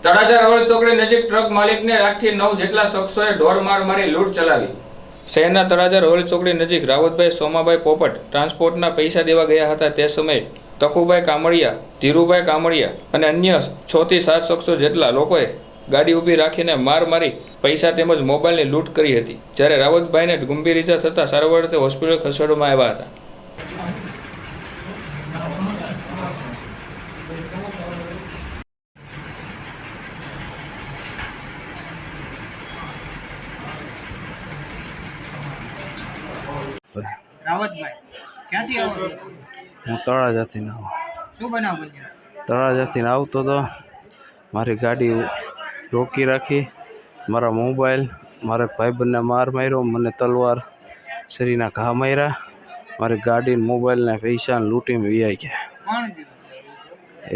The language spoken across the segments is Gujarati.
તળાજા રોડ ચોકડી નજીક ટ્રક માલિકને 8 થી 9 જેટલા શખ્સોએ ઢોરમાર મારી લૂંટ ચલાવી। શહેરના તળાજા રોડ ચોકડી નજીક રાવતભાઈ સોમાભાઈ પોપટ ટ્રાન્સપોર્ટના પૈસા દેવા ગયા હતા। તે સમયે તકુભાઈ કામળિયા, ધીરુભાઈ કામળિયા અને અન્ય 6 થી 7 શખ્સો જેટલા લોકોએ ગાડી ઊભી રાખીને માર મારી પૈસા તેમજ મોબાઈલની લૂંટ કરી હતી। જ્યારે રાવતભાઈને ગંભીર ઇજા થતાં સારવાર અર્થે હોસ્પિટલ ખસેડવામાં આવ્યા હતા। રાવતભાઈ ક્યાંથી આવો છો? હું તળાજાથી આવું। શું બનાવ બન્યો? તળાજાથી આવતો તો મારી ગાડી રોકી રાખી, મારા મોબાઈલ, મારા ભાઈબંધને માર માર્યો, મને તલવાર શરીરના ઘા માર્યા, મારી ગાડી મોબાઈલને પૈસા લૂંટીને વિયાઈ ગયા। કોણ ગયું?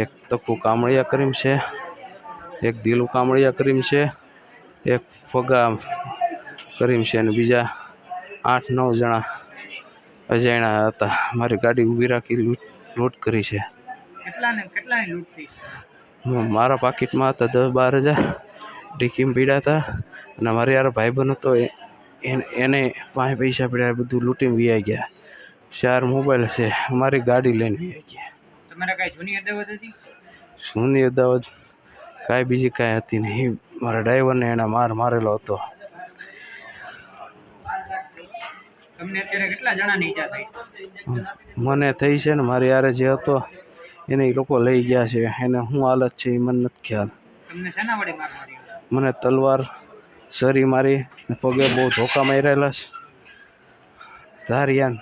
એક તકુ કામળિયા કરીમ છે, એક દિલુ કામળિયા કરીમ છે, એક ફગા કરીમ છે અને બીજા 8-9 જણા અજાણ્યા હતા। મારી ગાડી ઊભી રાખી લૂંટ કરી છે। કેટલાની લૂંટ થઈ? મારા પાકીટમાં હતા 10-12 હજાર, ડીકીમાં પીડા હતા અને મારે યાર ભાઈબંધ હતો એને પાસે પૈસા પીડ્યા, બધું લૂંટીને વિયાઈ ગયા। 4 મોબાઈલ છે, મારી ગાડી લઈને વિયાઈ ગયા। તમારે કાંઈ જૂની અદાવત હતી? જૂની અદાવત કાંઈ બીજી કાંઈ હતી નહીં, મારા ડ્રાઈવરને એણે મારેલો હતો। તમને અત્યારે કેટલા જણાની ઈજા થઈ? મને થઈ છે ને, મારી યારે જે હતો એને એ લોકો લઈ ગયા છે, એને શું હાલત છે એ મને નથી ખ્યાલ। તમને શેના વડે માર માર્યો? મને તલવાર સરી મારી, પગે બહુ ધોકા મારેલા છે, ધારિયાન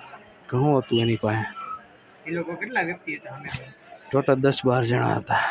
ઘણું હતું એની પાસે। એ લોકો કેટલા વ્યક્તિ હતા? ટોટલ 10-12 જણા હતા।